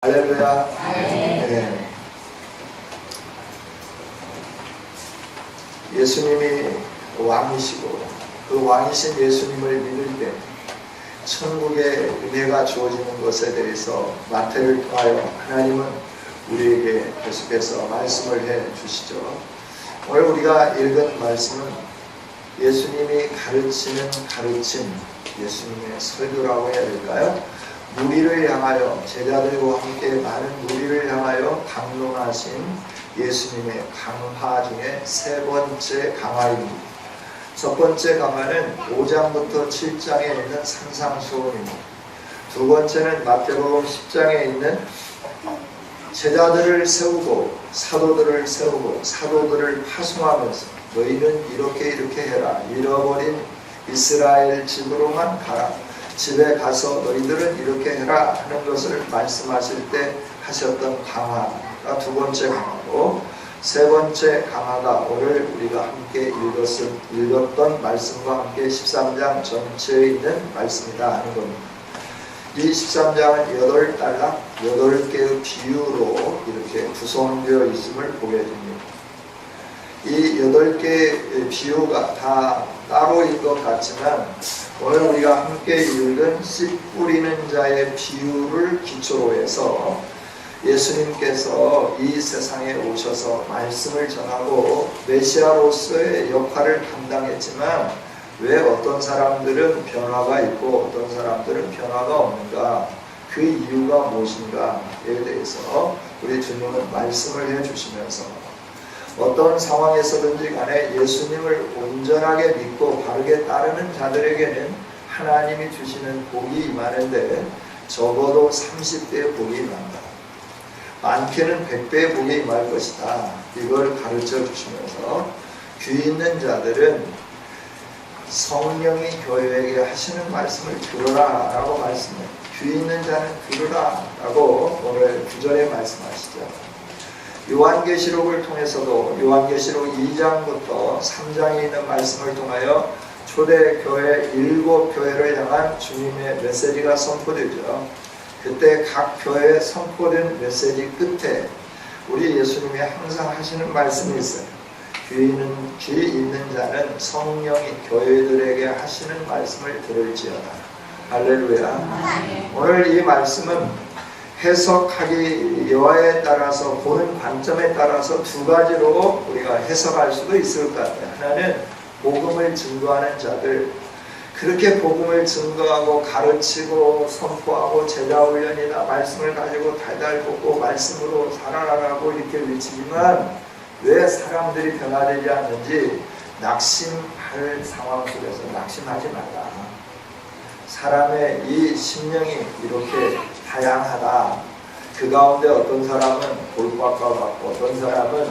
할렐루야. 네. 예수님이 왕이시고 그 왕이신 예수님을 믿을 때 천국의 은혜가 주어지는 것에 대해서 마태를 통하여 하나님은 우리에게 계속해서 말씀을 해 주시죠. 오늘 우리가 읽은 말씀은 예수님이 가르치는 가르침, 예수님의 설교라고 해야 될까요? 무리를 향하여, 제자들과 함께 많은 무리를 향하여 강론하신 예수님의 강화 중에 세 번째 강화입니다. 첫 번째 강화는 5장부터 7장에 있는 산상수훈입니다. 두 번째는 마태복음 10장에 있는 제자들을 세우고 사도들을 세우고 사도들을 파송하면서 너희는 이렇게 해라. 잃어버린 이스라엘 집으로만 가라. 집에 가서 너희들은 이렇게 해라 하는 것을 말씀하실 때 하셨던 강화가 두 번째 강화고, 세 번째 강화가 오늘 우리가 함께 읽었던 말씀과 함께 13장 전체에 있는 말씀이다 하는 겁니다. 이 13장은 8단락 8개의 비유로 이렇게 구성되어 있음을 보게 됩니다. 이 8개의 비유가 다 따로일 것 같지만 오늘 우리가 함께 읽은 씨 뿌리는 자의 비유를 기초로 해서 예수님께서 이 세상에 오셔서 말씀을 전하고 메시아로서의 역할을 감당했지만 왜 어떤 사람들은 변화가 있고 어떤 사람들은 변화가 없는가, 그 이유가 무엇인가에 대해서 우리 주님은 말씀을 해주시면서 어떤 상황에서든지 간에 예수님을 온전하게 믿고 바르게 따르는 자들에게는 하나님이 주시는 복이 임하는데 적어도 30배의 복이 임한다. 많게는 100배의 복이 임할 것이다. 이걸 가르쳐 주시면서 귀 있는 자들은 성령이 교회에게 하시는 말씀을 들으라 라고 말씀해요. 귀 있는 자는 들으라 라고 오늘 9절에 말씀하시죠. 요한계시록을 통해서도 요한계시록 2장부터 3장에 있는 말씀을 통하여 초대교회 7교회를 향한 주님의 메시지가 선포되죠. 그때 각 교회에 선포된 메시지 끝에 우리 예수님이 항상 하시는 말씀이 있어요. 귀 있는 자는 성령이 교회들에게 하시는 말씀을 들을지어다. 할렐루야. 오늘 이 말씀은 해석하기 여하에 따라서, 보는 관점에 따라서 두 가지로 우리가 해석할 수도 있을 것 같아요. 하나는 복음을 증거하는 자들, 그렇게 복음을 증거하고 가르치고 선포하고 제자훈련이나 말씀을 가지고 달달 볶고 말씀으로 살아라라고 이렇게 외치지만 왜 사람들이 변화되지 않는지 낙심할 상황 속에서 낙심하지 말라. 사람의 이 심령이 이렇게 다양하다. 그 가운데 어떤 사람은 돌박과 같고, 어떤 사람은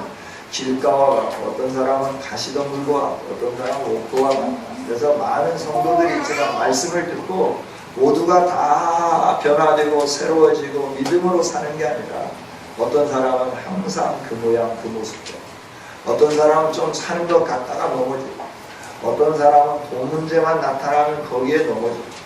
길가와 같고, 어떤 사람은 가시덤불과 같고, 어떤 사람은 옥토와 같다. 그래서 많은 성도들이 있지만 말씀을 듣고 모두가 다 변화되고 새로워지고 믿음으로 사는 게 아니라 어떤 사람은 항상 그 모양 그 모습대로, 어떤 사람은 좀 사는 것 같다가 넘어지고, 어떤 사람은 돈 문제만 나타나면 거기에 넘어지고,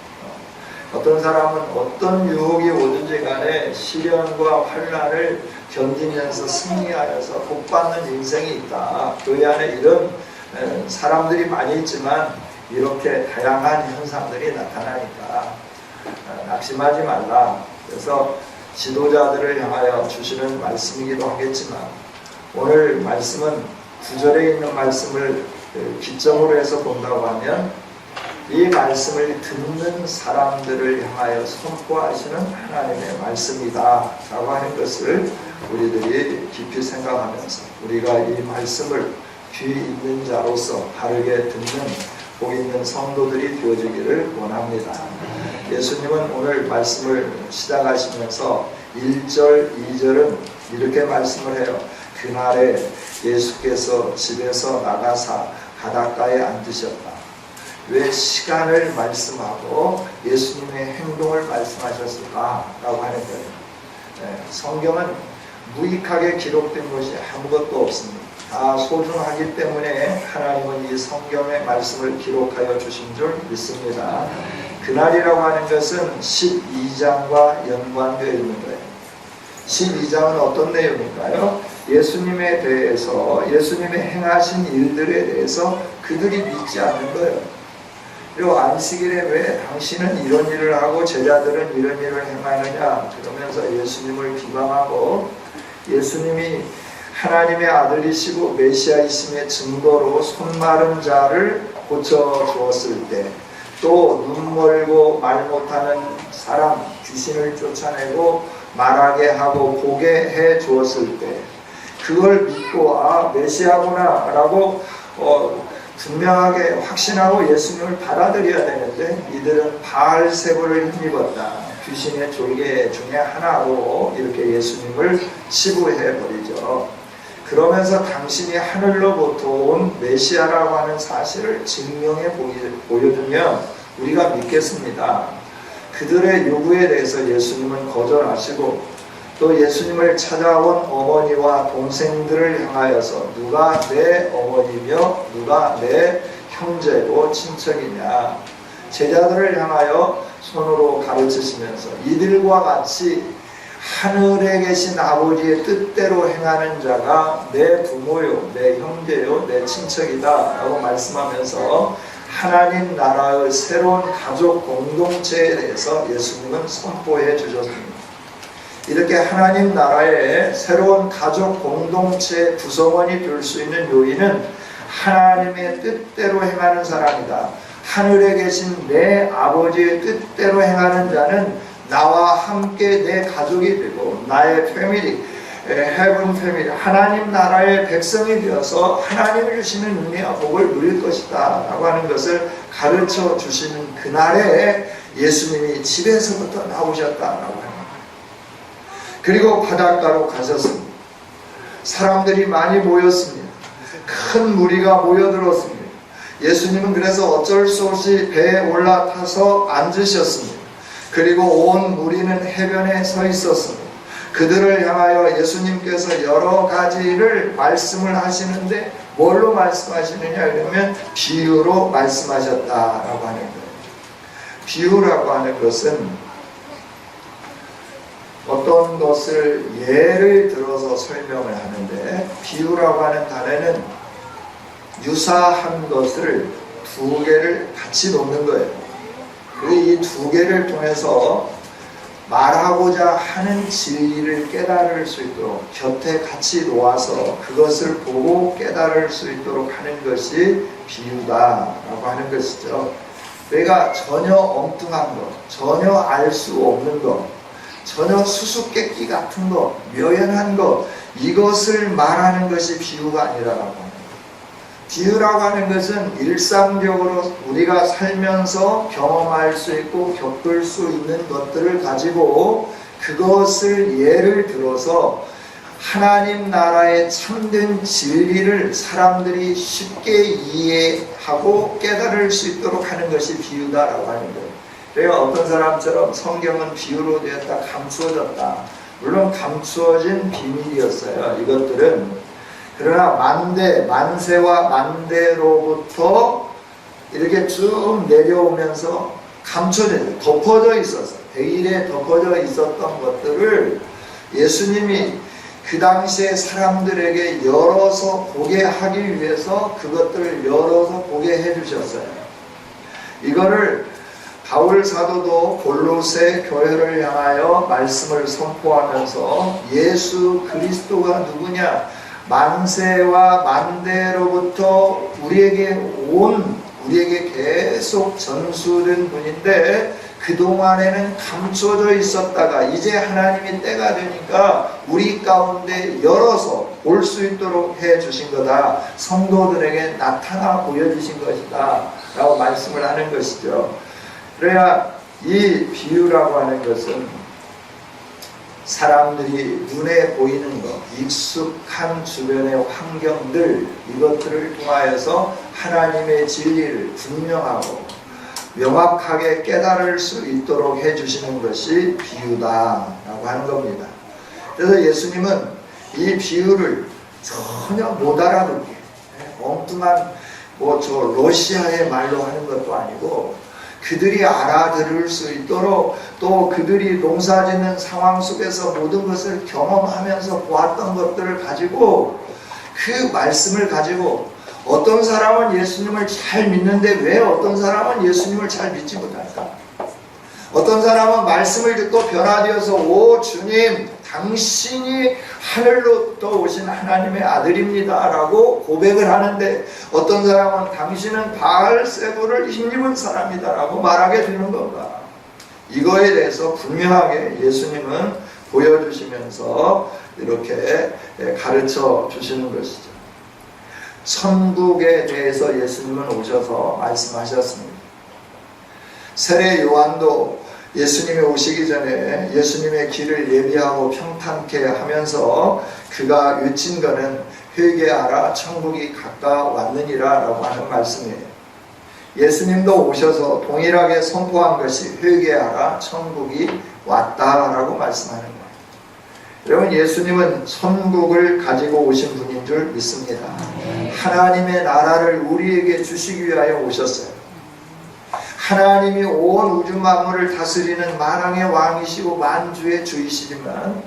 어떤 사람은 어떤 유혹이 오든지 간에 시련과 환난을 견디면서 승리하여서 복받는 인생이 있다. 교회 안에 이런 사람들이 많이 있지만 이렇게 다양한 현상들이 나타나니까 낙심하지 말라. 그래서 지도자들을 향하여 주시는 말씀이기도 하겠지만 오늘 말씀은 9절에 있는 말씀을 기점으로 해서 본다고 하면 이 말씀을 듣는 사람들을 향하여 선포하시는 하나님의 말씀이다 라고 하는 것을 우리들이 깊이 생각하면서 우리가 이 말씀을 귀 있는 자로서 바르게 듣는 복 있는 성도들이 되어지기를 원합니다. 예수님은 오늘 말씀을 시작하시면서 1절, 2절은 이렇게 말씀을 해요. 그날에 예수께서 집에서 나가사 바닷가에 앉으셨다. 왜 시간을 말씀하고 예수님의 행동을 말씀하셨을까? 라고 하는 거예요. 성경은 무익하게 기록된 것이 아무것도 없습니다. 다 소중하기 때문에 하나님은 이 성경의 말씀을 기록하여 주신 줄 믿습니다. 그날이라고 하는 것은 12장과 연관되어 있는 거예요. 12장은 어떤 내용인가요? 예수님에 대해서, 예수님의 행하신 일들에 대해서 그들이 믿지 않는 거예요. 그리고 안식일에 왜 당신은 이런 일을 하고 제자들은 이런 일을 행하느냐 그러면서 예수님을 비방하고, 예수님이 하나님의 아들이시고 메시아이심의 증거로 손 마른 자를 고쳐주었을 때, 또 눈 멀고 말 못하는 사람 귀신을 쫓아내고 말하게 하고 보게 해 주었을 때, 그걸 믿고 아 메시아구나 라고 분명하게 확신하고 예수님을 받아들여야 되는데, 이들은 바알세불을 힘입었다, 귀신의 졸개 중에 하나로 이렇게 예수님을 치부해 버리죠. 그러면서 당신이 하늘로부터 온 메시아라고 하는 사실을 증명해 보여주면 우리가 믿겠습니다. 그들의 요구에 대해서 예수님은 거절하시고, 또 예수님을 찾아온 어머니와 동생들을 향하여서 누가 내 어머니며 누가 내 형제고 친척이냐, 제자들을 향하여 손으로 가르치시면서 이들과 같이 하늘에 계신 아버지의 뜻대로 행하는 자가 내 부모요, 내 형제요, 내 친척이다 라고 말씀하면서 하나님 나라의 새로운 가족 공동체에 대해서 예수님은 선포해 주셨습니다. 이렇게 하나님 나라의 새로운 가족 공동체의 구성원이 될 수 있는 요인은 하나님의 뜻대로 행하는 사람이다. 하늘에 계신 내 아버지의 뜻대로 행하는 자는 나와 함께 내 가족이 되고 나의 패밀리, 헤븐 패밀리, 하나님 나라의 백성이 되어서 하나님이 주시는 은혜와 복을 누릴 것이다 라고 하는 것을 가르쳐 주시는 그날에 예수님이 집에서부터 나오셨다라고 합니다. 그리고 바닷가로 가셨습니다. 사람들이 많이 모였습니다. 큰 무리가 모여들었습니다. 예수님은 그래서 어쩔 수 없이 배에 올라타서 앉으셨습니다. 그리고 온 무리는 해변에 서 있었습니다. 그들을 향하여 예수님께서 여러 가지를 말씀을 하시는데 뭘로 말씀하시느냐 그러면 비유로 말씀하셨다라고 하는 거예요. 비유라고 하는 것은 어떤 것을 예를 들어서 설명을 하는데, 비유라고 하는 단어는 유사한 것을 두 개를 같이 놓는 거예요. 그리고 이 두 개를 통해서 말하고자 하는 진리를 깨달을 수 있도록 곁에 같이 놓아서 그것을 보고 깨달을 수 있도록 하는 것이 비유다라고 하는 것이죠. 내가 전혀 엉뚱한 것, 전혀 알 수 없는 것, 전혀 수수께끼 같은 것, 묘연한 것, 이것을 말하는 것이 비유가 아니라고 합니다. 비유라고 하는 것은 일상적으로 우리가 살면서 경험할 수 있고 겪을 수 있는 것들을 가지고 그것을 예를 들어서 하나님 나라의 참된 진리를 사람들이 쉽게 이해하고 깨달을 수 있도록 하는 것이 비유다라고 하는 거예요. 그러니까 어떤 사람처럼 성경은 비유로 되었다, 감추어졌다. 물론 감추어진 비밀이었어요, 이것들은. 그러나 만세와 만대로부터 이렇게 쭉 내려오면서 감춰져, 덮어져 있었어. 베일에 덮어져 있었던 것들을 예수님이 그 당시에 사람들에게 열어서 보게 하기 위해서 그것들을 열어서 보게 해주셨어요. 이거를 바울 사도도 골로새 교회를 향하여 말씀을 선포하면서 예수 그리스도가 누구냐, 만세와 만대로부터 우리에게 계속 전수된 분인데 그동안에는 감춰져 있었다가 이제 하나님이 때가 되니까 우리 가운데 열어서 올 수 있도록 해 주신 거다. 성도들에게 나타나 보여주신 것이다 라고 말씀을 하는 것이죠. 그래야 이 비유라고 하는 것은 사람들이 눈에 보이는 것, 익숙한 주변의 환경들, 이것들을 통하여서 하나님의 진리를 분명하고 명확하게 깨달을 수 있도록 해주시는 것이 비유다라고 하는 겁니다. 그래서 예수님은 이 비유를 전혀 못 알아듣게, 엉뚱한 저 러시아의 말로 하는 것도 아니고 그들이 알아들을 수 있도록, 또 그들이 농사짓는 상황 속에서 모든 것을 경험하면서 보았던 것들을 가지고, 그 말씀을 가지고 어떤 사람은 예수님을 잘 믿는데 왜 어떤 사람은 예수님을 잘 믿지 못할까? 어떤 사람은 말씀을 듣고 변화되어서 오 주님 당신이 하늘로부터 오신 하나님의 아들입니다 라고 고백을 하는데, 어떤 사람은 당신은 바알세불을 힘입은 사람이다 라고 말하게 되는 건가? 이거에 대해서 분명하게 예수님은 보여주시면서 이렇게 가르쳐 주시는 것이죠. 천국에 대해서 예수님은 오셔서 말씀하셨습니다. 세례 요한도 예수님이 오시기 전에 예수님의 길을 예비하고 평탄케 하면서 그가 외친 것은 회개하라 천국이 가까웠느니라 라고 하는 말씀이에요. 예수님도 오셔서 동일하게 선포한 것이 회개하라 천국이 왔다라고 말씀하는 거예요. 여러분, 예수님은 천국을 가지고 오신 분인 줄 믿습니다. 하나님의 나라를 우리에게 주시기 위하여 오셨어요. 하나님이 온 우주 만물을 다스리는 만왕의 왕이시고 만주의 주이시지만,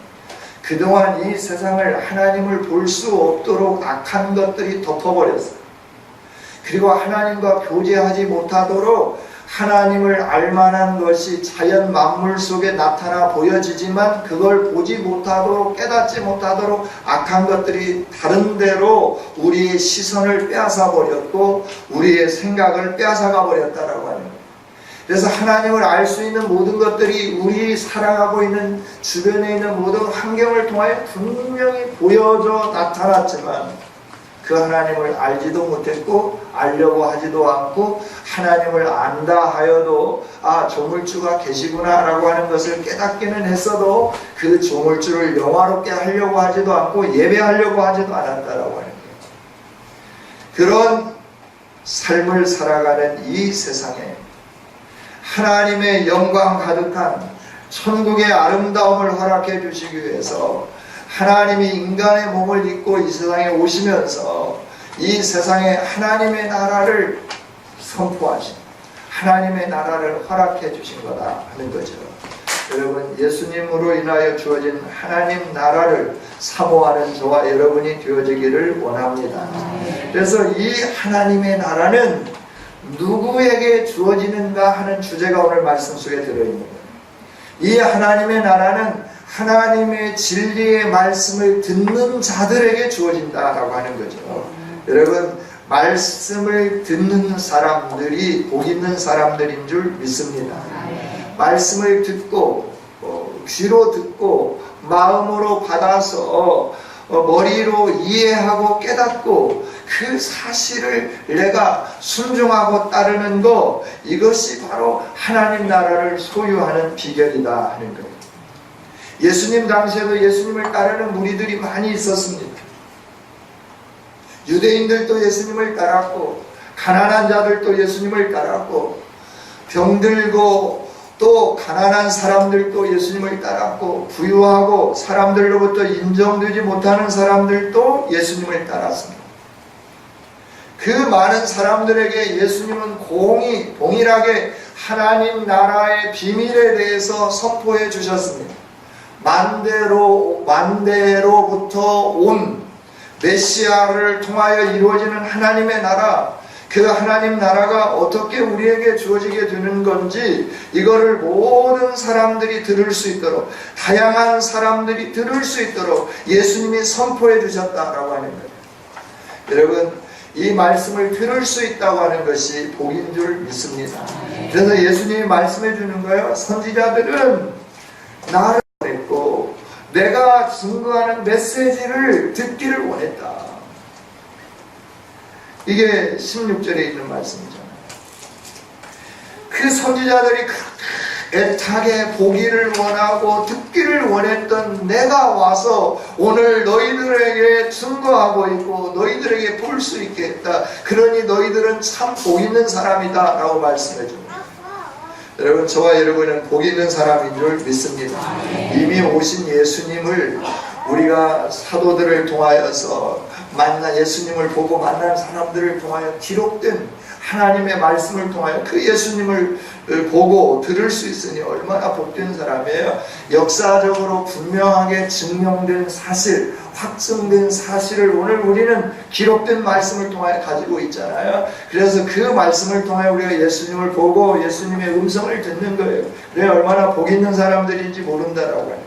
그동안 이 세상을 하나님을 볼 수 없도록 악한 것들이 덮어버렸어요. 그리고 하나님과 교제하지 못하도록 하나님을 알만한 것이 자연 만물 속에 나타나 보여지지만 그걸 보지 못하도록, 깨닫지 못하도록 악한 것들이 다른 데로 우리의 시선을 빼앗아 버렸고 우리의 생각을 빼앗아가 버렸다라고 하는 거예요. 그래서 하나님을 알 수 있는 모든 것들이 우리 살아가고 있는 주변에 있는 모든 환경을 통하여 분명히 보여져 나타났지만, 그 하나님을 알지도 못했고 알려고 하지도 않고, 하나님을 안다 하여도 아 조물주가 계시구나 라고 하는 것을 깨닫기는 했어도 그 조물주를 영화롭게 하려고 하지도 않고 예배하려고 하지도 않았다라고 하는 거예요. 그런 삶을 살아가는 이 세상에 하나님의 영광 가득한 천국의 아름다움을 허락해 주시기 위해서 하나님이 인간의 몸을 입고 이 세상에 오시면서 이 세상에 하나님의 나라를 선포하신, 하나님의 나라를 허락해 주신 거다 하는 거죠. 여러분, 예수님으로 인하여 주어진 하나님 나라를 사모하는 저와 여러분이 되어지기를 원합니다. 그래서 이 하나님의 나라는 누구에게 주어지는가 하는 주제가 오늘 말씀 속에 들어있는 거예요. 이 하나님의 나라는 하나님의 진리의 말씀을 듣는 자들에게 주어진다라고 하는 거죠. 여러분, 말씀을 듣는 사람들이 복 있는 사람들인 줄 믿습니다. 말씀을 듣고 귀로 듣고 마음으로 받아서 머리로 이해하고 깨닫고 그 사실을 내가 순종하고 따르는 것, 이것이 바로 하나님 나라를 소유하는 비결이다 하는 거예요. 예수님 당시에도 예수님을 따르는 무리들이 많이 있었습니다. 유대인들도 예수님을 따랐고, 가난한 자들도 예수님을 따랐고, 병들고 또 가난한 사람들도 예수님을 따랐고, 부유하고 사람들로부터 인정되지 못하는 사람들도 예수님을 따랐습니다. 그 많은 사람들에게 예수님은 동일하게 하나님 나라의 비밀에 대해서 선포해 주셨습니다. 만대로부터 온 메시아를 통하여 이루어지는 하나님의 나라, 그 하나님 나라가 어떻게 우리에게 주어지게 되는 건지, 이거를 모든 사람들이 들을 수 있도록, 다양한 사람들이 들을 수 있도록 예수님이 선포해 주셨다라고 하는 거예요. 여러분, 이 말씀을 들을 수 있다고 하는 것이 복인 줄 믿습니다. 그래서 예수님이 말씀해 주는 거예요. 선지자들은 나를 원했고 내가 증거하는 메시지를 듣기를 원했다. 이게 16절에 있는 말씀이잖아요. 그 선지자들이 애타게 보기를 원하고 듣기를 원했던 내가 와서 오늘 너희들에게 증거하고 있고 너희들에게 볼 수 있게 했다. 그러니 너희들은 참 복 있는 사람이다 라고 말씀해 줍니다. 여러분, 저와 여러분은 복 있는 사람인 줄 믿습니다. 이미 오신 예수님을 우리가 사도들을 통하여서 예수님을 보고 만난 사람들을 통하여 기록된 하나님의 말씀을 통하여 그 예수님을 보고 들을 수 있으니 얼마나 복된 사람이에요. 역사적으로 분명하게 증명된 사실, 확증된 사실을 오늘 우리는 기록된 말씀을 통하여 가지고 있잖아요. 그래서 그 말씀을 통하여 우리가 예수님을 보고 예수님의 음성을 듣는 거예요. 그래 얼마나 복 있는 사람들인지 모른다라고 해요.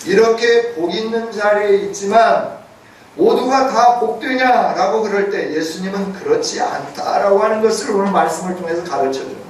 이렇게 복 있는 자리에 있지만 모두가 다 복되냐라고 그럴 때 예수님은 그렇지 않다라고 하는 것을 오늘 말씀을 통해서 가르쳐줍니다.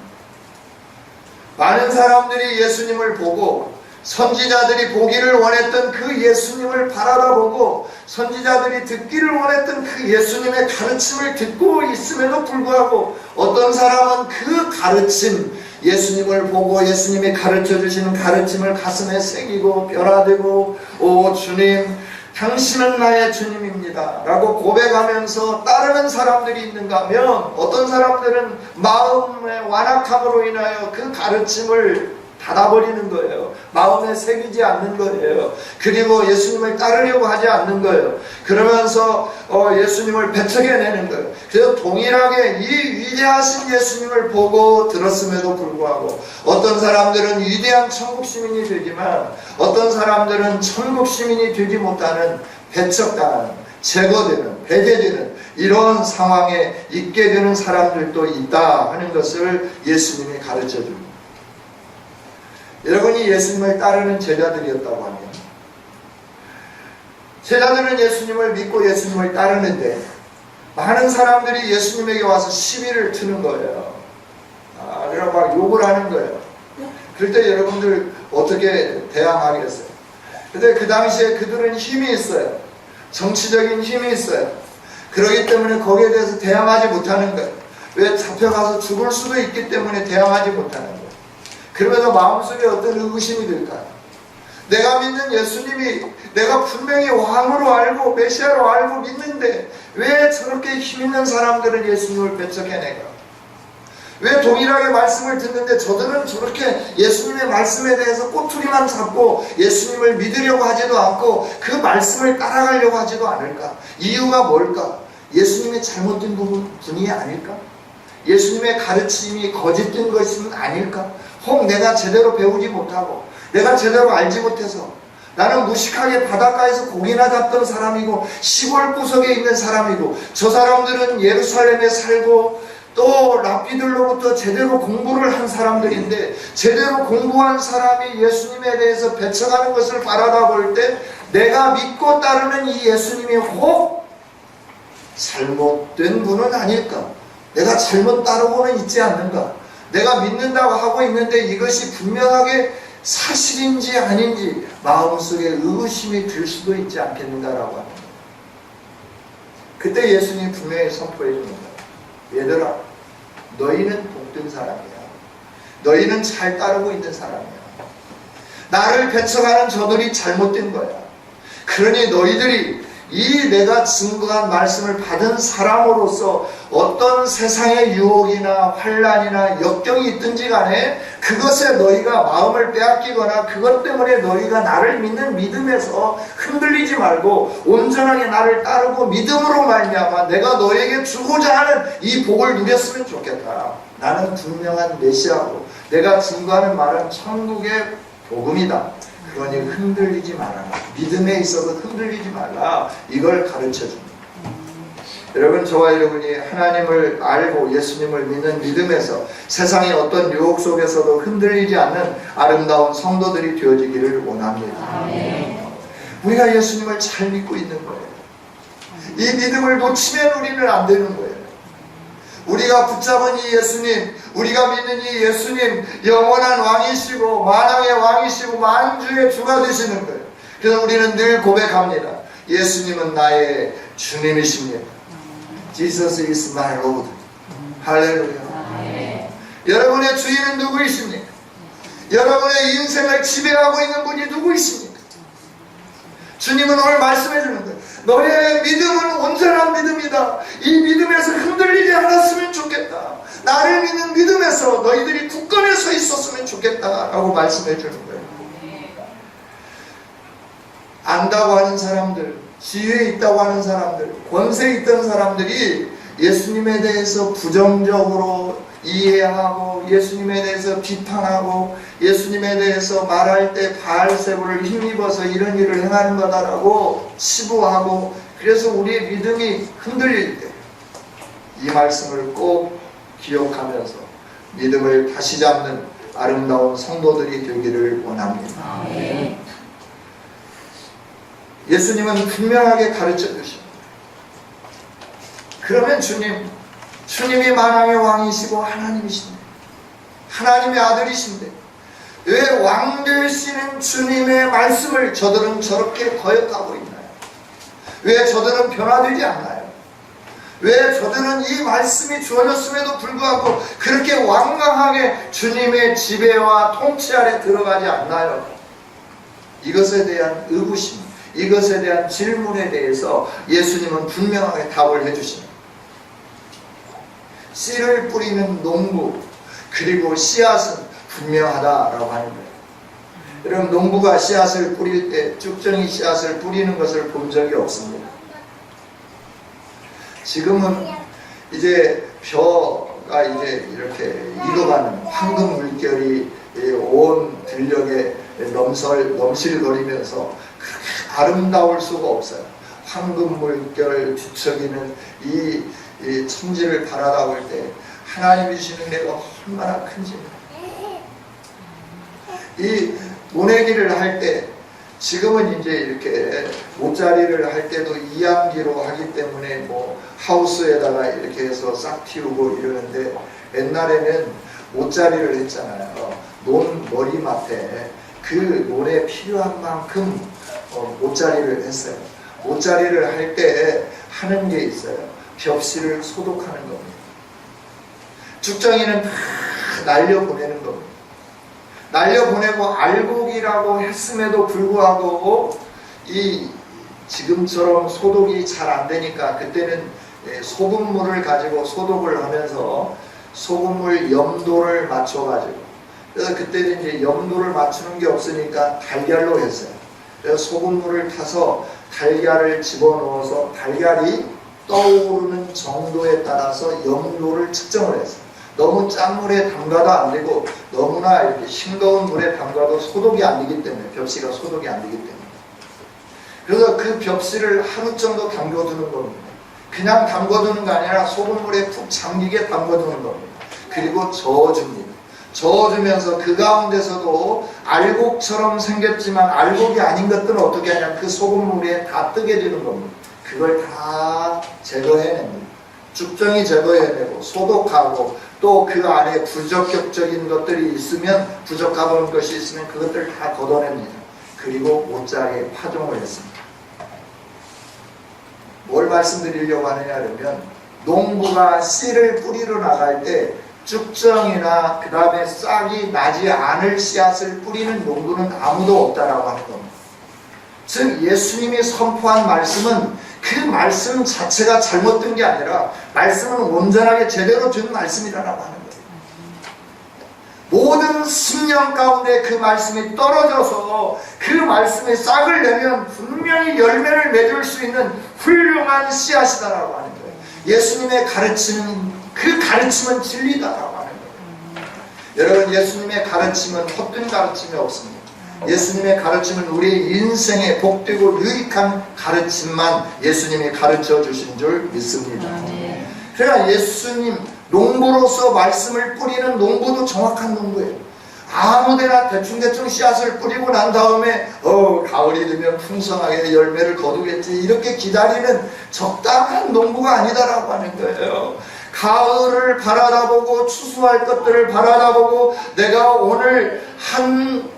많은 사람들이 예수님을 보고 선지자들이 보기를 원했던 그 예수님을 바라다보고 선지자들이 듣기를 원했던 그 예수님의 가르침을 듣고 있음에도 불구하고 어떤 사람은 그 가르침, 예수님을 보고 예수님이 가르쳐 주시는 가르침을 가슴에 새기고 변화되고 오 주님 당신은 나의 주님입니다 라고 고백하면서 따르는 사람들이 있는가 하면 어떤 사람들은 마음의 완악함으로 인하여 그 가르침을 닫아버리는 거예요. 마음에 새기지 않는 거예요. 그리고 예수님을 따르려고 하지 않는 거예요. 그러면서 예수님을 배척해내는 거예요. 그래서 동일하게 이 위대하신 예수님을 보고 들었음에도 불구하고 어떤 사람들은 위대한 천국 시민이 되지만 어떤 사람들은 천국 시민이 되지 못하는 배척당하는, 제거되는, 배제되는 이런 상황에 있게 되는 사람들도 있다 하는 것을 예수님이 가르쳐 줍니다. 여러분이 예수님을 따르는 제자들이었다고 하면 제자들은 예수님을 믿고 예수님을 따르는데 많은 사람들이 예수님에게 와서 시비를 트는 거예요. 그래서 막 욕을 하는 거예요. 그럴 때 여러분들 어떻게 대항하겠어요? 근데 그 당시에 그들은 힘이 있어요. 정치적인 힘이 있어요. 그렇기 때문에 거기에 대해서 대항하지 못하는 거예요. 왜? 잡혀가서 죽을 수도 있기 때문에 대항하지 못하는 거예요. 그러면서 마음속에 어떤 의구심이 들까요? 내가 믿는 예수님이 내가 분명히 왕으로 알고 메시아로 알고 믿는데 왜 저렇게 힘있는 사람들은 예수님을 배척해내가? 왜 동일하게 말씀을 듣는데 저들은 저렇게 예수님의 말씀에 대해서 꼬투리만 잡고 예수님을 믿으려고 하지도 않고 그 말씀을 따라가려고 하지도 않을까? 이유가 뭘까? 예수님의 잘못된 분이 아닐까? 예수님의 가르침이 거짓된 것은 아닐까? 혹 내가 제대로 배우지 못하고 내가 제대로 알지 못해서 나는 무식하게 바닷가에서 고기나 잡던 사람이고 시골 구석에 있는 사람이고 저 사람들은 예루살렘에 살고 또 랍비들로부터 제대로 공부를 한 사람들인데 제대로 공부한 사람이 예수님에 대해서 배척하는 것을 바라다 볼 때 내가 믿고 따르는 이 예수님이 혹 잘못된 분은 아닐까? 내가 잘못 따르고는 있지 않는가? 내가 믿는다고 하고 있는데 이것이 분명하게 사실인지 아닌지 마음속에 의구심이 들 수도 있지 않겠는가라고 합니다. 그때 예수님이 분명히 선포해 줍니다. 얘들아, 너희는 복된 사람이야. 너희는 잘 따르고 있는 사람이야. 나를 배척하는 저들이 잘못된 거야. 그러니 너희들이 이 내가 증거한 말씀을 받은 사람으로서 어떤 세상의 유혹이나 환란이나 역경이 있든지 간에 그것에 너희가 마음을 빼앗기거나 그것 때문에 너희가 나를 믿는 믿음에서 흔들리지 말고 온전하게 나를 따르고 믿음으로 말미암아 내가 너에게 주고자 하는 이 복을 누렸으면 좋겠다. 나는 분명한 메시아고 내가 증거하는 말은 천국의 복음이다. 그러니 흔들리지 말아라. 믿음에 있어서 흔들리지 말라. 이걸 가르쳐줍니다. 여러분, 저와 여러분이 하나님을 알고 예수님을 믿는 믿음에서 세상의 어떤 유혹 속에서도 흔들리지 않는 아름다운 성도들이 되어지기를 원합니다. 우리가 예수님을 잘 믿고 있는 거예요. 이 믿음을 놓치면 우리는 안 되는 거예요. 우리가 붙잡은 이 예수님, 우리가 믿는 이 예수님, 영원한 왕이시고 만왕의 왕이시고 만주의 주가 되시는 거예요. 그래서 우리는 늘 고백합니다. 예수님은 나의 주님이십니다. Jesus is my Lord. 할렐루야. 여러분의 주인은 누구이십니까? 여러분의 인생을 지배하고 있는 분이 누구이십니까? 주님은 오늘 말씀해 주는 거예요. 너의 믿음은 온전한 믿음이다. 이 믿음에서 흔들리지 않았으면 좋겠다. 나를 믿는 믿음에서 너희들이 굳건히 서 있었으면 좋겠다 라고 말씀해 주는 거예요. 안다고 하는 사람들, 지위에 있다고 하는 사람들, 권세에 있던 사람들이 예수님에 대해서 부정적으로 이해하고 예수님에 대해서 비판하고 예수님에 대해서 말할 때 바알세불을 힘입어서 이런 일을 행하는 거다라고 치부하고, 그래서 우리의 믿음이 흔들릴 때 이 말씀을 꼭 기억하면서 믿음을 다시 잡는 아름다운 성도들이 되기를 원합니다. 아멘. 예수님은 분명하게 가르쳐 주십니다. 그러면 주님이 만왕의 왕이시고 하나님이신데, 하나님의 아들이신데 왜 왕 되시는 주님의 말씀을 저들은 저렇게 거역하고 있나요? 왜 저들은 변화되지 않나요? 왜 저들은 이 말씀이 주어졌음에도 불구하고 그렇게 완강하게 주님의 지배와 통치 아래 들어가지 않나요? 이것에 대한 의구심, 이것에 대한 질문에 대해서 예수님은 분명하게 답을 해주십니다. 씨를 뿌리는 농부, 그리고 씨앗은 분명하다라고 하는 거예요. 여러분, 농부가 씨앗을 뿌릴 때 쭉정이 씨앗을 뿌리는 것을 본 적이 없습니다. 지금은 이제 벼가 이제 이렇게 익어가는 황금 물결이 온 들녘에 넘실거리면서 그렇게 아름다울 수가 없어요. 황금 물결 뒤척이는 이 천지를 바라다 볼 때 하나님이 주시는 은혜가 얼마나 큰지. 이 모내기를 할 때, 지금은 이제 이렇게 모짜리를 할 때도 이양기로 하기 때문에 뭐 하우스에다가 이렇게 해서 싹 틔우고 이러는데, 옛날에는 모짜리를 했잖아요. 논 머리맡에 그 논에 필요한 만큼 모짜리를 했어요. 모짜리를 할 때 하는 게 있어요. 벽실을 소독하는 겁니다. 죽정이는 다 날려보내는 겁니다. 날려보내고 알곡이라고 했음에도 불구하고 이 지금처럼 소독이 잘 안 되니까 그때는 소금물을 가지고 소독을 하면서 소금물 염도를 맞춰가지고, 그래서 그때는 이제 염도를 맞추는 게 없으니까 달걀로 했어요. 그래서 소금물을 타서 달걀을 집어넣어서 달걀이 떠오르는 정도에 따라서 염도를 측정을 했어요. 너무 짠 물에 담가도 안 되고 너무나 이렇게 싱거운 물에 담가도 소독이 안 되기 때문에, 벽시가 소독이 안 되기 때문에. 그래서 그 벽시를 하루 정도 담궈두는 겁니다. 그냥 담궈두는 게 아니라 소금물에 푹 잠기게 담궈두는 겁니다. 그리고 저어줍니다. 저어주면서 그 가운데서도 알곡처럼 생겼지만 알곡이 아닌 것들은 어떻게 하냐면 그 소금물에 다 뜨게 되는 겁니다. 그걸 다 제거해냅니다. 죽정이 제거해내고 소독하고, 또 그 안에 부적격적인 것들이 있으면, 부적합한 것이 있으면 그것들을 다 걷어냅니다. 그리고 모짜리에 파종을 했습니다. 뭘 말씀드리려고 하느냐 그러면, 농부가 씨를 뿌리러 나갈 때 쭉정이나 그 다음에 싹이 나지 않을 씨앗을 뿌리는 농부는 아무도 없다라고 하는 겁니다. 즉 예수님이 선포한 말씀은 그 말씀 자체가 잘못된 게 아니라 말씀은 온전하게 제대로 된 말씀이라고 하는 거예요. 모든 심령 가운데 그 말씀이 떨어져서 그 말씀이 싹을 내면 분명히 열매를 맺을 수 있는 훌륭한 씨앗이다라고 하는 거예요. 예수님의 가르치는 그 가르침은 진리다라고 하는 거예요. 여러분, 예수님의 가르침은 헛된 가르침이 없습니다. 예수님의 가르침은 우리 인생에 복되고 유익한 가르침만 예수님이 가르쳐 주신 줄 믿습니다. 그러니까 예수님, 농부로서 말씀을 뿌리는 농부도 정확한 농부예요. 아무데나 대충대충 씨앗을 뿌리고 난 다음에 가을이 되면 풍성하게 열매를 거두겠지 이렇게 기다리는 적당한 농부가 아니다라고 하는 거예요. 가을을 바라다보고 추수할 것들을 바라다보고, 내가 오늘 한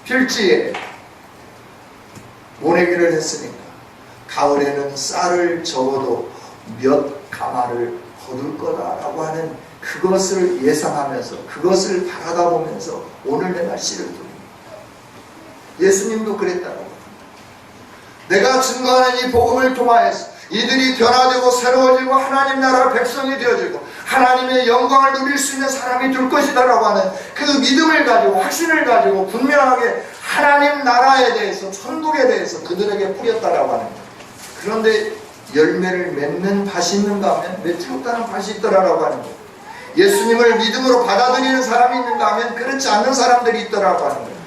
필지에 모내기를 했으니까 가을에는 쌀을 적어도 몇 가마를 거둘 거다라고 하는 그것을 예상하면서, 그것을 바라다보면서 오늘 내가 씨를 뿌립니다. 예수님도 그랬다고 합니다. 내가 증거하는 이 복음을 통하여서 이들이 변화되고 새로워지고 하나님 나라 백성이 되어지고 하나님의 영광을 누릴 수 있는 사람이 될 것이다 라고 하는 그 믿음을 가지고, 확신을 가지고 분명하게 하나님 나라에 대해서, 천국에 대해서 그들에게 뿌렸다라고 하는 거예요. 그런데 열매를 맺는 밭이 있는가 하면 맺지 못하는 밭이 있더라라고 하는 거예요. 예수님을 믿음으로 받아들이는 사람이 있는가 하면 그렇지 않는 사람들이 있더라고 하는 거예요.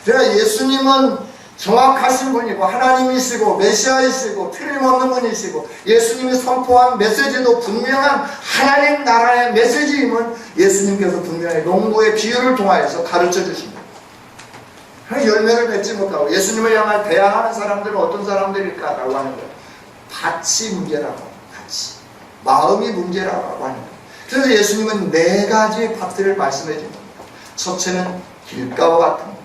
그러니까 예수님은 정확하신 분이고 하나님이시고 메시아이시고 틀림없는 분이시고 예수님이 선포한 메시지도 분명한 하나님 나라의 메시지임은 예수님께서 분명히 농부의 비유를 통하여서 가르쳐 주십니다. 열매를 맺지 못하고 예수님을 향해 대항하는 사람들은 어떤 사람들일까라고 하는 거예요. 밭이 문제라고 합니다. 밭이. 마음이 문제라고 하는 거예요. 그래서 예수님은 4가지 밭들을 말씀해 줍니다. 첫째는 길가와 같은 것,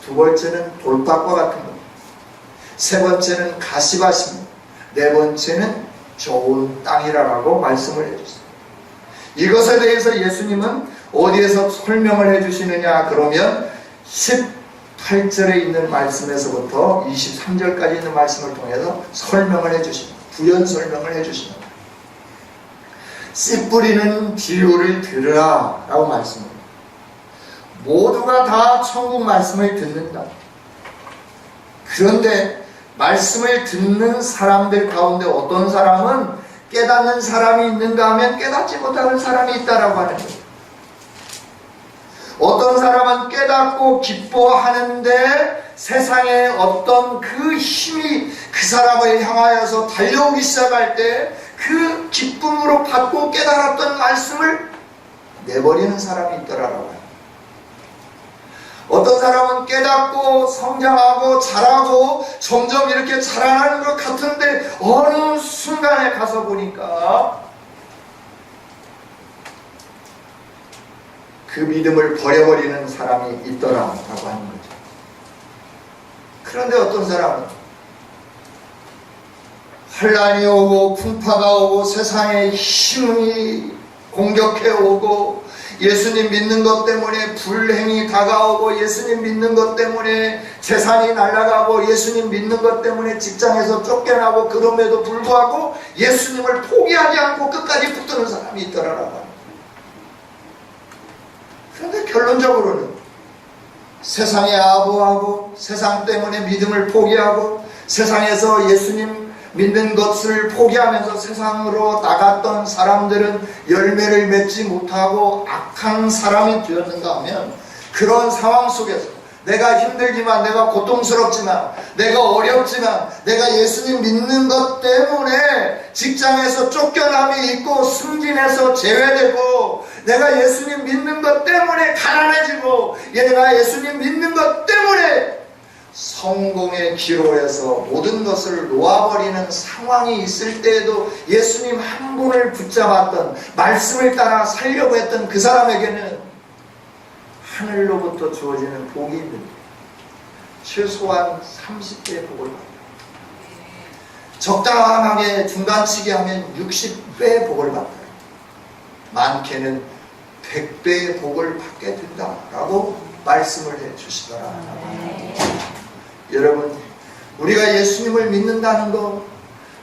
두 번째는 돌밭과 같은 것, 세 번째는 가시밭입니다. 네 번째는 좋은 땅이라고 말씀을 해주셨습니다. 이것에 대해서 예수님은 어디에서 설명을 해주시느냐 그러면 18절에 있는 말씀에서부터 23절까지 있는 말씀을 통해서 설명을 해주십니다. 부연 설명을 해주십니다. 씨 뿌리는 비유를 들으라 라고 말씀합니다. 모두가 다 천국 말씀을 듣는다. 그런데 말씀을 듣는 사람들 가운데 어떤 사람은 깨닫는 사람이 있는가 하면 깨닫지 못하는 사람이 있다라고 하는 거예요. 어떤 사람은 깨닫고 기뻐하는데 세상에 어떤 그 힘이 그 사람을 향하여서 달려오기 시작할 때 그 기쁨으로 받고 깨달았던 말씀을 내버리는 사람이 있더라라고 해요. 어떤 사람은 깨닫고 성장하고 자라고 점점 이렇게 자라나는 것 같은데 어느 순간에 가서 보니까 그 믿음을 버려버리는 사람이 있더라라고 하는 거죠. 그런데 어떤 사람은 환란이 오고 풍파가 오고 세상의 힘이 공격해 오고 예수님 믿는 것 때문에 불행이 다가오고 예수님 믿는 것 때문에 재산이 날아가고 예수님 믿는 것 때문에 직장에서 쫓겨나고 그럼에도 불구하고 예수님을 포기하지 않고 끝까지 붙드는 사람이 있더라라고. 그런데 결론적으로는 세상에 아부하고 세상 때문에 믿음을 포기하고 세상에서 예수님 믿는 것을 포기하면서 세상으로 나갔던 사람들은 열매를 맺지 못하고 악한 사람이 되었는가 하면 그런 상황 속에서 내가 힘들지만 내가 고통스럽지만 내가 어렵지만 내가 예수님 믿는 것 때문에 직장에서 쫓겨남이 있고 승진해서 제외되고 내가 예수님 믿는 것 때문에 가난해지고 내가 예수님 믿는 것 때문에 성공의 기로에서 모든 것을 놓아버리는 상황이 있을 때에도 예수님 한 분을 붙잡았던 말씀을 따라 살려고 했던 그 사람에게는 하늘로부터 주어지는 복이 있는데 최소한 30배의 복을 받아요. 적당하게 중간치기 하면 60배의 복을 받아요. 많게는 100배의 복을 받게 된다라고 말씀을 해주시더라. 여러분, 우리가 예수님을 믿는다는 것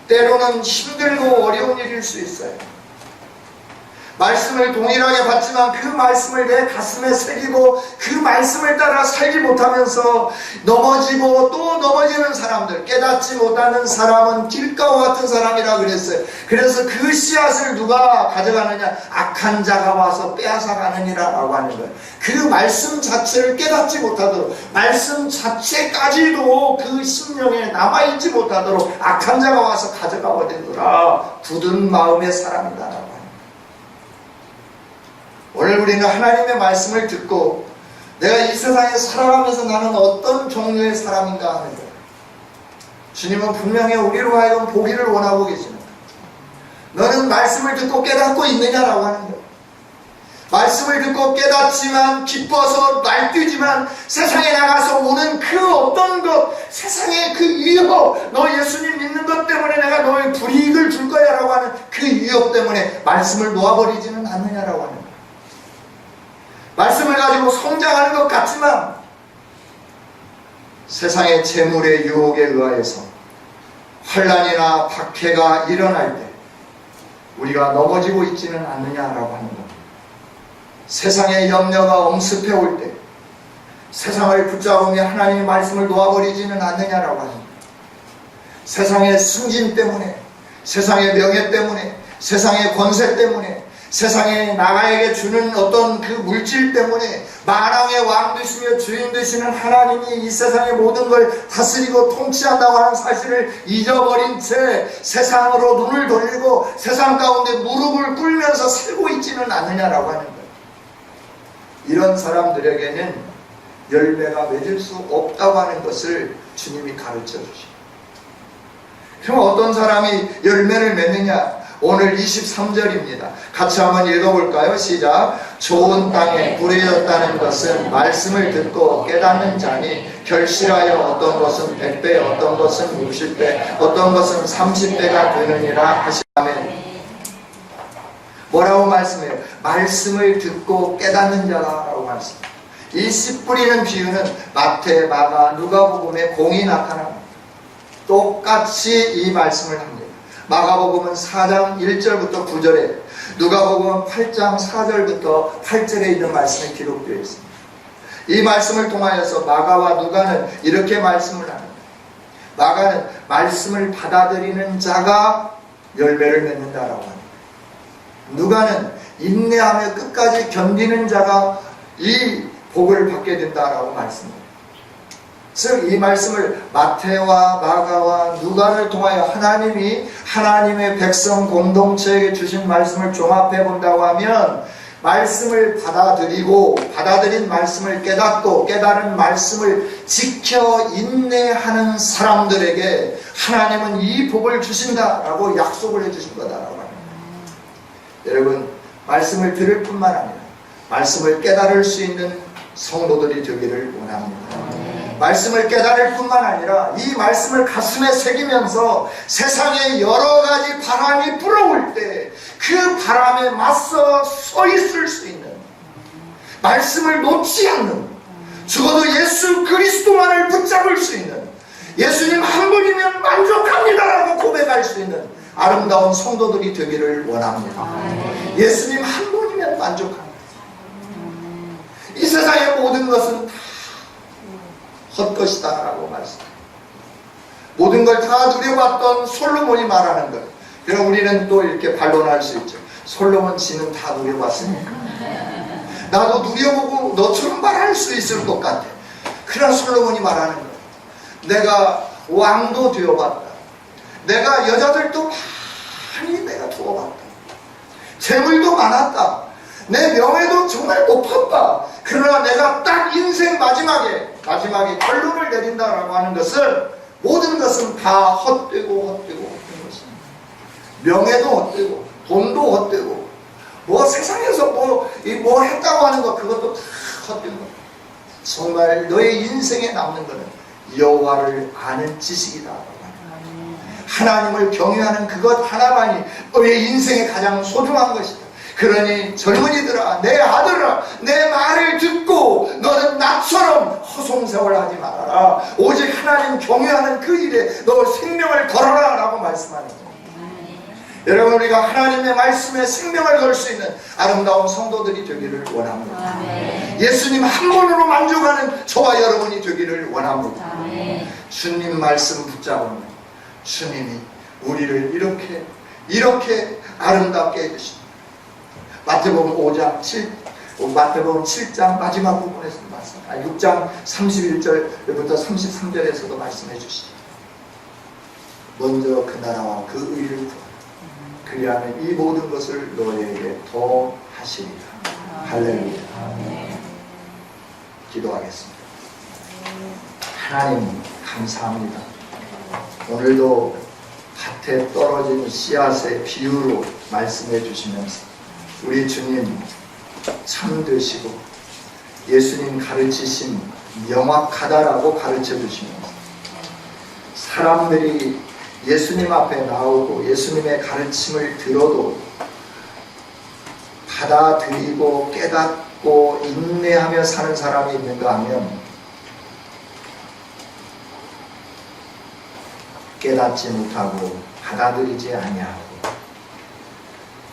때로는 힘들고 어려운 일일 수 있어요. 말씀을 동일하게 받지만 그 말씀을 내 가슴에 새기고 그 말씀을 따라 살지 못하면서 넘어지고 또 넘어지는 사람들, 깨닫지 못하는 사람은 길가와 같은 사람이라 그랬어요. 그래서 그 씨앗을 누가 가져가느냐? 악한 자가 와서 빼앗아가느니라 라고 하는 거예요. 그 말씀 자체를 깨닫지 못하도록, 말씀 자체까지도 그 심령에 남아있지 못하도록 악한 자가 와서 가져가 버리더라. 굳은 마음의 사람이다. 오늘 우리는 하나님의 말씀을 듣고 내가 이 세상에 살아가면서 나는 어떤 종류의 사람인가 하는 거예요. 주님은 분명히 우리로 하여금 보기를 원하고 계십니다. 너는 말씀을 듣고 깨닫고 있느냐라고 하는 거예요. 말씀을 듣고 깨닫지만 기뻐서 날뛰지만 세상에 나가서 오는 그 어떤 것, 세상의 그 위협, 너 예수님 믿는 것 때문에 내가 너의 불이익을 줄 거야 라고 하는 그 위협 때문에 말씀을 놓아버리지는 않느냐라고 하는 거예요. 말씀을 가지고 성장하는 것 같지만 세상의 재물의 유혹에 의하여서 환난이나 박해가 일어날 때 우리가 넘어지고 있지는 않느냐라고 하는 것. 세상의 염려가 엄습해 올 때 세상을 붙잡으며 하나님의 말씀을 놓아버리지는 않느냐라고 하는 것. 세상의 승진 때문에 세상의 명예 때문에, 세상의 권세 때문에, 세상에 나에게 주는 어떤 그 물질 때문에 만왕의 왕 되시며 주인 되시는 하나님이 이 세상의 모든 걸 다스리고 통치한다고 하는 사실을 잊어버린 채 세상으로 눈을 돌리고 세상 가운데 무릎을 꿇으면서 살고 있지는 않느냐라고 하는 거예요. 이런 사람들에게는 열매가 맺을 수 없다고 하는 것을 주님이 가르쳐 주십니다. 그럼 어떤 사람이 열매를 맺느냐? 오늘 23절입니다. 같이 한번 읽어볼까요? 시작. 좋은 땅에 뿌려졌다는 것은 말씀을 듣고 깨닫는 자니 결실하여 어떤 것은 100배, 어떤 것은 60배, 어떤 것은 30배가 되느니라 하시라면 뭐라고 말씀해요? 말씀을 듣고 깨닫는 자라고 말씀해요. 이 씨 뿌리는 비유는 마태, 마가, 누가복음에 공이 나타납니다. 똑같이 이 말씀을 합니다. 마가복음은 4장 1절부터 9절에, 누가복음은 8장 4절부터 8절에 있는 말씀이 기록되어 있습니다. 이 말씀을 통하여서 마가와 누가는 이렇게 말씀을 합니다. 마가는 말씀을 받아들이는 자가 열매를 맺는다라고 합니다. 누가는 인내하며 끝까지 견디는 자가 이 복을 받게 된다라고 말씀합니다. 즉 이 말씀을 마태와 마가와 누가를 통하여 하나님이 하나님의 백성 공동체에게 주신 말씀을 종합해 본다고 하면 말씀을 받아들이고 받아들인 말씀을 깨닫고 깨달은 말씀을 지켜 인내하는 사람들에게 하나님은 이 복을 주신다라고 약속을 해주신 거다라고 합니다. 여러분, 말씀을 들을 뿐만 아니라 말씀을 깨달을 수 있는 성도들이 되기를 원합니다. 말씀을 깨달을 뿐만 아니라 이 말씀을 가슴에 새기면서 세상에 여러 가지 바람이 불어올 때 그 바람에 맞서 서 있을 수 있는, 말씀을 놓지 않는, 죽어도 예수 그리스도만을 붙잡을 수 있는, 예수님 한 분이면 만족합니다라고 고백할 수 있는 아름다운 성도들이 되기를 원합니다. 예수님 한 분이면 만족합니다. 이 세상의 모든 것은 다 헛것이다 라고 말씀합니다. 모든 걸 다 누려봤던 솔로몬이 말하는 것. 그럼 우리는 또 이렇게 반론할 수 있죠. 솔로몬 지는 다 누려봤으니까 나도 누려보고 너처럼 말할 수 있을 것 같아. 그러나 솔로몬이 말하는 것. 내가 왕도 되어봤다. 내가 여자들도 많이 내가 두어봤다. 재물도 많았다. 내 명예도 정말 높았다. 그러나 내가 딱 인생 마지막에 결론을 내린다라고 하는 것은 모든 것은 다 헛되고 헛된 것입니다. 명예도 헛되고 돈도 헛되고 뭐 세상에서 뭐 했다고 하는 것 그것도 다 헛된 것. 정말 너의 인생에 남는 것은 여호와를 아는 지식이다. 하나님을 경외하는 그것 하나만이 너의 인생에 가장 소중한 것이다. 그러니 젊은이들아, 내 아들아, 내 말을 듣고 너는 나처럼 허송세월하지 말아라. 오직 하나님 경외하는 그 일에 너 생명을 걸어라 라고 말씀하는 거예요. 여러분, 우리가 하나님의 말씀에 생명을 걸 수 있는 아름다운 성도들이 되기를 원합니다. 예수님 한 분으로 만족하는 저와 여러분이 되기를 원합니다. 주님 말씀 붙잡으면 주님이 우리를 이렇게 아름답게 해주십니다. 마태복음 7장 마지막 부분에서 6장 31절부터 33절에서도 말씀해 주시죠. 먼저 그 나라와 그 의를 구하라. 그리하면 이 모든 것을 너희에게 더 하시리라. 할렐루야. 기도하겠습니다. 하나님 감사합니다. 오늘도 밭에 떨어진 씨앗의 비유로 말씀해 주시면서 우리 주님 참되시고 예수님 가르치신 명확하다라고 가르쳐 주시면서 사람들이 예수님 앞에 나오고 예수님의 가르침을 들어도 받아들이고 깨닫고 인내하며 사는 사람이 있는가 하면 깨닫지 못하고 받아들이지 아니하고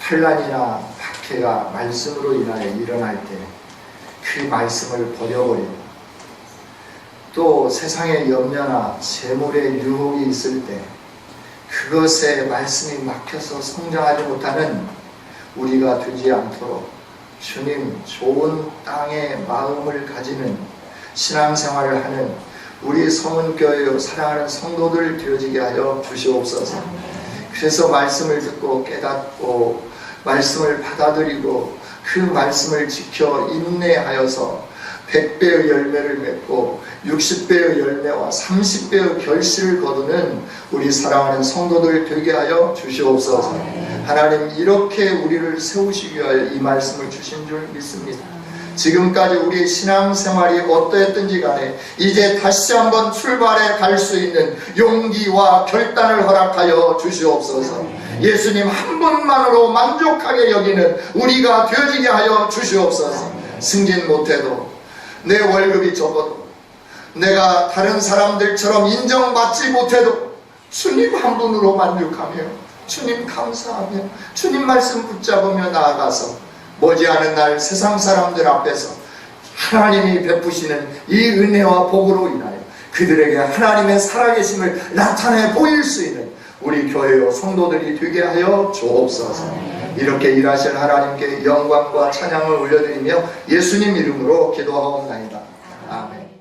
환난이나 박해가 말씀으로 인하여 일어날 때 그 말씀을 버려버리고 또 세상의 염려나 재물의 유혹이 있을 때 그 그것에 말씀이 막혀서 성장하지 못하는 우리가 되지 않도록 주님 좋은 땅의 마음을 가지는 신앙생활을 하는 우리 성은교회요 사랑하는 성도들 되어지게 하여 주시옵소서. 그래서 말씀을 듣고 깨닫고 말씀을 받아들이고 그 말씀을 지켜 인내하여서 100배의 열매를 맺고 60배의 열매와 30배의 결실을 거두는 우리 사랑하는 성도들 되게 하여 주시옵소서. 하나님 이렇게 우리를 세우시기 위하여 이 말씀을 주신 줄 믿습니다. 지금까지 우리의 신앙생활이 어떠했든지 간에 이제 다시 한번 출발해 갈 수 있는 용기와 결단을 허락하여 주시옵소서. 예수님 한 분만으로 만족하게 여기는 우리가 되어지게 하여 주시옵소서. 승진 못해도 내 월급이 적어도 내가 다른 사람들처럼 인정받지 못해도 주님 한 분으로 만족하며 주님 감사하며 주님 말씀 붙잡으며 나아가서 머지않은 날 세상 사람들 앞에서 하나님이 베푸시는 이 은혜와 복으로 인하여 그들에게 하나님의 살아계심을 나타내 보일 수 있는 우리 교회요 성도들이 되게 하여 주옵소서. 이렇게 일하실 하나님께 영광과 찬양을 올려드리며 예수님 이름으로 기도하옵나이다. 아멘.